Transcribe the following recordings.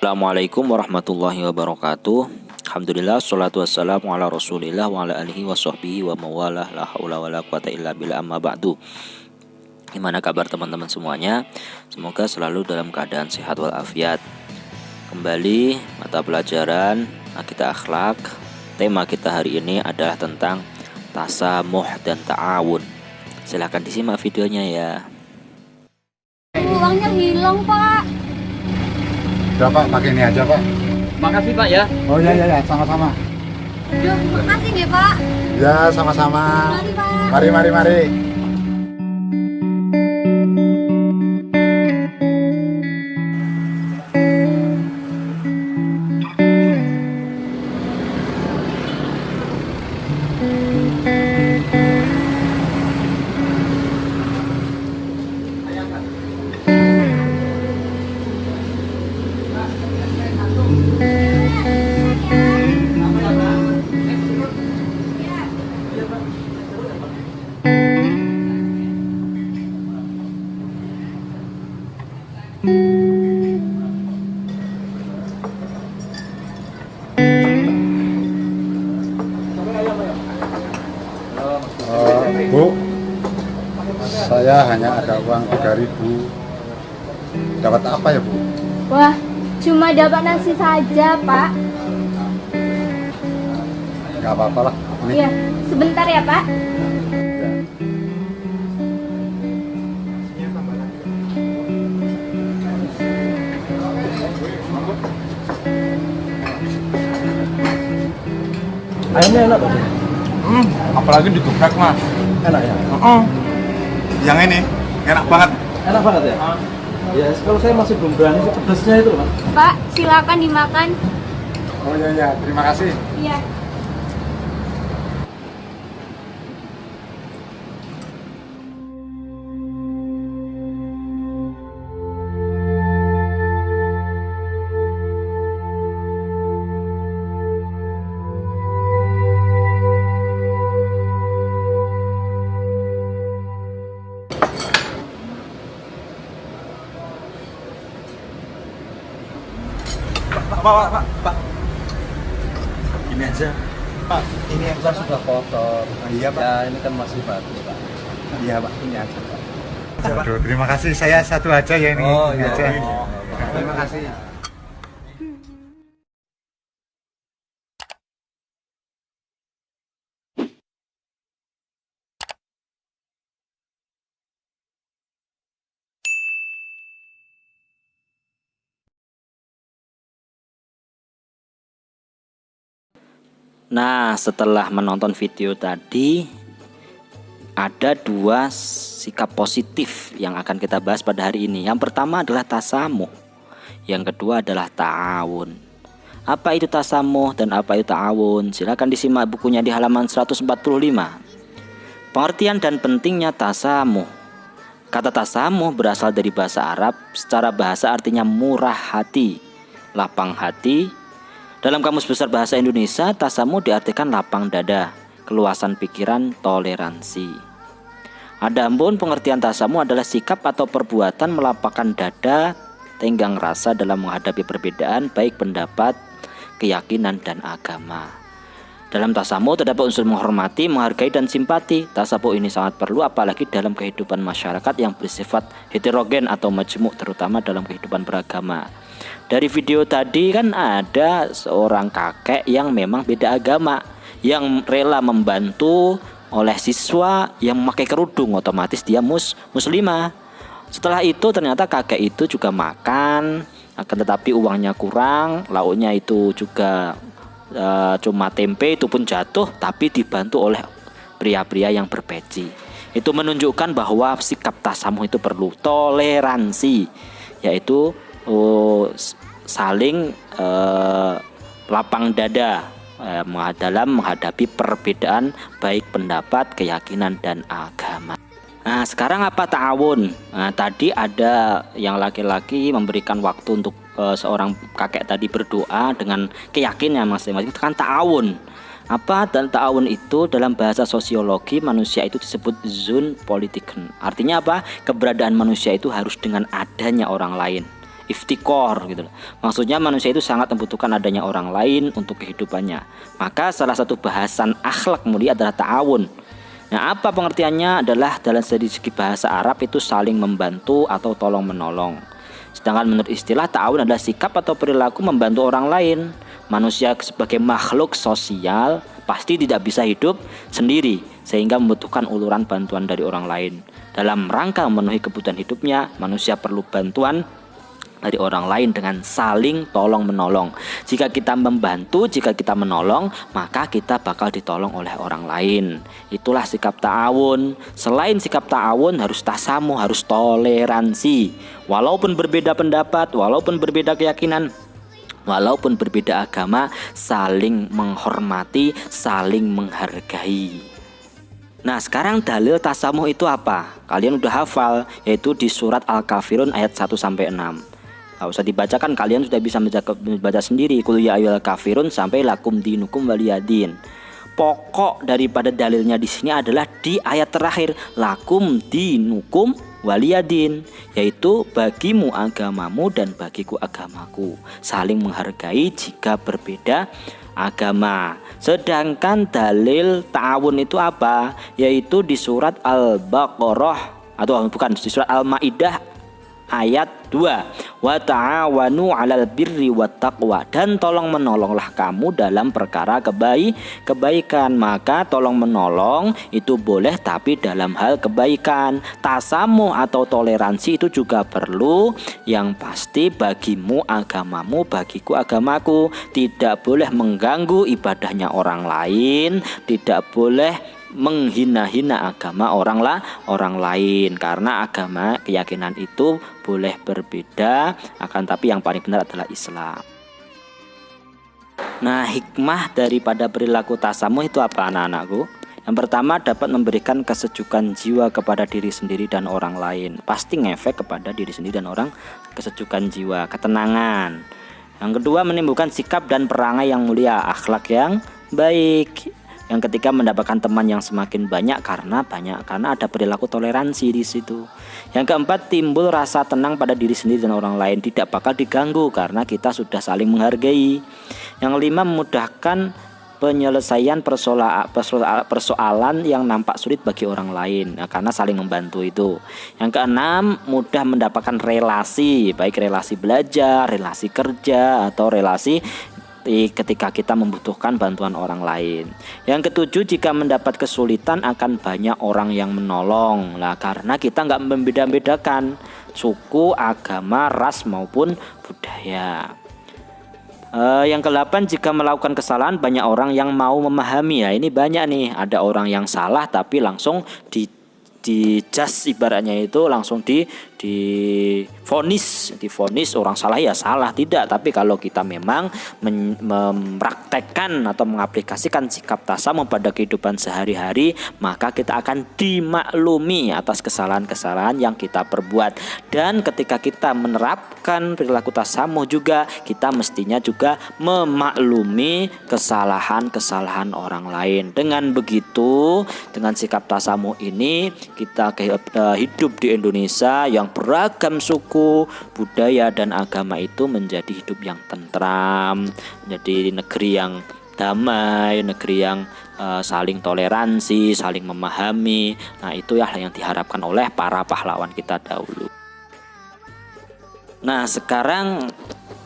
Assalamualaikum warahmatullahi wabarakatuh. Alhamdulillah, salatu wassalamu ala rasulillah wa ala alihi wa sahbihi wa mawalah, la haula wa la quwata illa billah, amma ba'du. Gimana kabar teman-teman semuanya? Semoga selalu dalam keadaan sehat walafiat. Kembali mata pelajaran Akidah Akhlak. Tema kita hari ini adalah tentang tasamuh dan ta'awun. Silahkan disimak videonya ya. Uangnya hilang, Pak. Udah Pak, pakai ini aja Pak. Makasih Pak ya. Oh ya, sama-sama. Aduh, makasih nggih, Pak. Ya, sama-sama. Mari, Pak. Mari. Bu, saya hanya ada uang 3.000. Dapat apa ya Bu? Wah, cuma dapat nasi saja, Pak. Gak apa-apa lah. Ini. Iya, sebentar ya, Pak. Ya. Ayamnya enak Pak. Apalagi digeprek mas. Enak ya. Yang ini enak banget. Enak banget ya. Ya kalau saya masih belum berani sih pedasnya itu Pak. Pak, silakan dimakan. Oh ya, terima kasih. Iya. Pak. Ini aja. Pak, ini aja sudah kotor. Iya Pak. Ya ini kan masih bagus Pak. Iya Pak, ini aja Pak. Aduh, terima kasih. Saya satu aja ya ini. Oh Ini iya. aja. Terima kasih. Nah, setelah menonton video tadi, ada dua sikap positif yang akan kita bahas pada hari ini. Yang pertama adalah tasamuh, yang kedua adalah ta'awun. Apa itu tasamuh dan apa itu ta'awun? Silakan disimak bukunya di halaman 145. Pengertian dan pentingnya tasamuh. Kata tasamuh berasal dari bahasa Arab. Secara bahasa artinya murah hati, lapang hati. Dalam Kamus Besar Bahasa Indonesia, tasamuh diartikan lapang dada, keluasan pikiran, toleransi. Adapun pengertian tasamuh adalah sikap atau perbuatan melapangkan dada, tenggang rasa dalam menghadapi perbedaan baik pendapat, keyakinan, dan agama. Dalam tasamuh terdapat unsur menghormati, menghargai, dan simpati. Tasamuh ini sangat perlu apalagi dalam kehidupan masyarakat yang bersifat heterogen atau majmuk, terutama dalam kehidupan beragama. Dari video tadi kan ada seorang kakek yang memang beda agama, yang rela membantu oleh siswa yang memakai kerudung, otomatis dia muslimah. Setelah itu ternyata kakek itu juga makan, akan tetapi uangnya kurang, lauknya itu juga cuma tempe, itu pun jatuh, tapi dibantu oleh pria-pria yang berpeci. Itu menunjukkan bahwa sikap tasamuh itu perlu toleransi, yaitu saling lapang dada dalam menghadapi perbedaan baik pendapat, keyakinan, dan agama. Nah, sekarang apa ta'awun? Nah, tadi ada yang laki-laki memberikan waktu untuk seorang kakek tadi berdoa dengan keyakinan masing-masing. Itu kan ta'awun. Apa dan ta'awun itu dalam bahasa sosiologi manusia itu disebut zon politiken. Artinya apa? Keberadaan manusia itu harus dengan adanya orang lain. iftikor gitu. Maksudnya manusia itu sangat membutuhkan adanya orang lain untuk kehidupannya. Maka salah satu bahasan akhlak mulia adalah ta'awun. Nah, apa pengertiannya adalah dalam segi bahasa Arab itu saling membantu atau tolong menolong. Sedangkan menurut istilah ta'awun adalah sikap atau perilaku membantu orang lain. Manusia sebagai makhluk sosial pasti tidak bisa hidup sendiri, sehingga membutuhkan uluran bantuan dari orang lain. Dalam rangka memenuhi kebutuhan hidupnya, manusia perlu bantuan dari orang lain dengan saling tolong menolong. Jika kita membantu, jika kita menolong, maka kita bakal ditolong oleh orang lain. Itulah sikap ta'awun. Selain sikap ta'awun, harus tasamuh, harus toleransi. Walaupun berbeda pendapat, walaupun berbeda keyakinan, walaupun berbeda agama, saling menghormati, saling menghargai. Nah, sekarang dalil tasamuh itu apa? Kalian udah hafal, yaitu di surat Al-Kafirun ayat 1-6. Gak usah dibacakan, kalian sudah bisa membaca sendiri. Qul ya ayyuhal kafirun sampai lakum dinukum waliyadin. Pokok daripada dalilnya di sini adalah di ayat terakhir, lakum dinukum waliyadin, yaitu bagimu agamamu dan bagiku agamaku. Saling menghargai jika berbeda agama. Sedangkan dalil ta'awun itu apa? Yaitu di surat Al-Baqarah, atau bukan, di surat Al-Maidah ayat 2. Wa ta'awanu 'alal birri wat taqwa, dan tolong menolonglah kamu dalam perkara kebaikan. Maka tolong menolong itu boleh, tapi dalam hal kebaikan. Tasamuh atau toleransi itu juga perlu. Yang pasti bagimu agamamu, bagiku agamaku. Tidak boleh mengganggu ibadahnya orang lain, tidak boleh menghina-hina agama orang lain, karena agama keyakinan itu boleh berbeda, akan tapi yang paling benar adalah Islam. Nah, hikmah daripada perilaku tasamuh itu apa, anak-anakku? Yang pertama, dapat memberikan kesejukan jiwa kepada diri sendiri dan orang lain. Pasti ngefek kepada diri sendiri dan orang, kesejukan jiwa, ketenangan. Yang kedua, menimbulkan sikap dan perangai yang mulia, akhlak yang baik. Yang ketiga, mendapatkan teman yang semakin banyak karena ada perilaku toleransi di situ. Yang keempat, timbul rasa tenang pada diri sendiri dan orang lain, tidak bakal diganggu karena kita sudah saling menghargai. Yang kelima, memudahkan penyelesaian persoalan yang nampak sulit bagi orang lain, karena saling membantu itu. Yang keenam, mudah mendapatkan relasi, baik relasi belajar, relasi kerja, atau relasi ketika kita membutuhkan bantuan orang lain. Yang ketujuh, jika mendapat kesulitan akan banyak orang yang menolong. Nah, karena kita nggak membeda-bedakan suku, agama, ras maupun budaya. Yang kedelapan, jika melakukan kesalahan banyak orang yang mau memahami. Ya, ini banyak nih, ada orang yang salah tapi langsung dijas, ibaratnya itu langsung divonis orang salah ya salah, tidak. Tapi kalau kita memang mempraktekkan atau mengaplikasikan sikap tasamuh pada kehidupan sehari-hari, maka kita akan dimaklumi atas kesalahan-kesalahan yang kita perbuat. Dan ketika kita menerapkan perilaku tasamuh juga, kita mestinya juga memaklumi kesalahan-kesalahan orang lain. Dengan begitu, dengan sikap tasamuh ini, kita hidup di Indonesia yang beragam suku, budaya, dan agama itu menjadi hidup yang tentram, menjadi negeri yang damai, negeri yang saling toleransi, saling memahami. Nah, itu ya yang diharapkan oleh para pahlawan kita dahulu. Nah, sekarang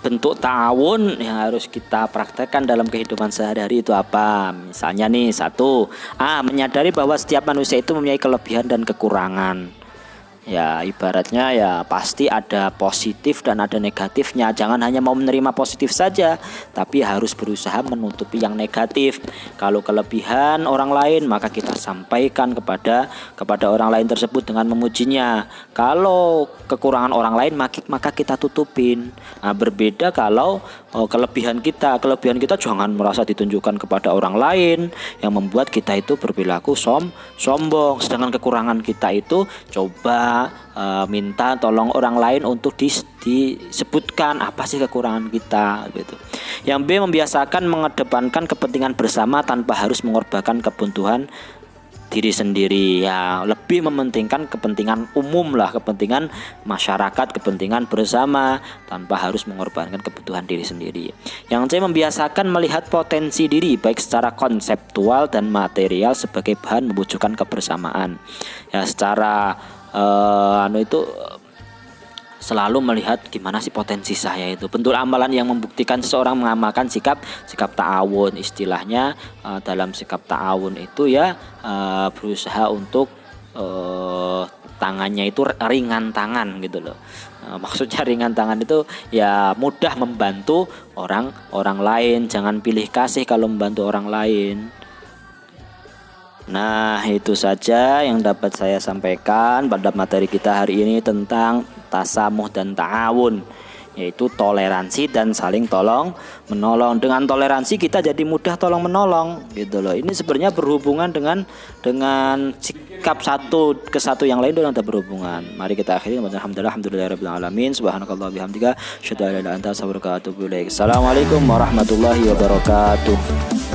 bentuk ta'awun yang harus kita praktekkan dalam kehidupan sehari-hari itu apa? Misalnya nih, 1. Menyadari bahwa setiap manusia itu mempunyai kelebihan dan kekurangan. Ya, ibaratnya ya pasti ada positif dan ada negatifnya. Jangan hanya mau menerima positif saja, tapi harus berusaha menutupi yang negatif. Kalau kelebihan orang lain, maka kita sampaikan kepada orang lain tersebut dengan memujinya. Kalau kekurangan orang lain, maka kita tutupin. Nah, berbeda kalau kelebihan kita jangan merasa ditunjukkan kepada orang lain yang membuat kita itu berperilaku sombong. Sedangkan kekurangan kita itu coba minta tolong orang lain untuk disebutkan apa sih kekurangan kita gitu. Yang B, membiasakan mengedepankan kepentingan bersama tanpa harus mengorbankan kebutuhan diri sendiri, ya lebih mementingkan kepentingan umum lah, kepentingan masyarakat, kepentingan bersama tanpa harus mengorbankan kebutuhan diri sendiri. Yang C, membiasakan melihat potensi diri baik secara konseptual dan material sebagai bahan mewujudkan kebersamaan. Ya secara selalu melihat gimana sih potensi saya itu. Bentuk amalan yang membuktikan seseorang mengamalkan sikap ta'awun. Istilahnya dalam sikap ta'awun itu ya berusaha untuk tangannya itu ringan tangan gitu loh. Maksudnya ringan tangan itu ya mudah membantu orang lain. Jangan pilih kasih kalau membantu orang lain. Nah, itu saja yang dapat saya sampaikan pada materi kita hari ini tentang tasamuh dan ta'awun, yaitu toleransi dan saling tolong menolong. Dengan toleransi kita jadi mudah tolong menolong gitu loh. Ini sebenarnya berhubungan dengan sikap satu ke satu yang lain itu ada berhubungan. Mari kita akhiri. Alhamdulillahirabbil alamin. Subhanakallah bihamdika asyhadu an la ilaha illa anta astaghfiruka wa atubu ilaik. Assalamualaikum warahmatullahi wabarakatuh.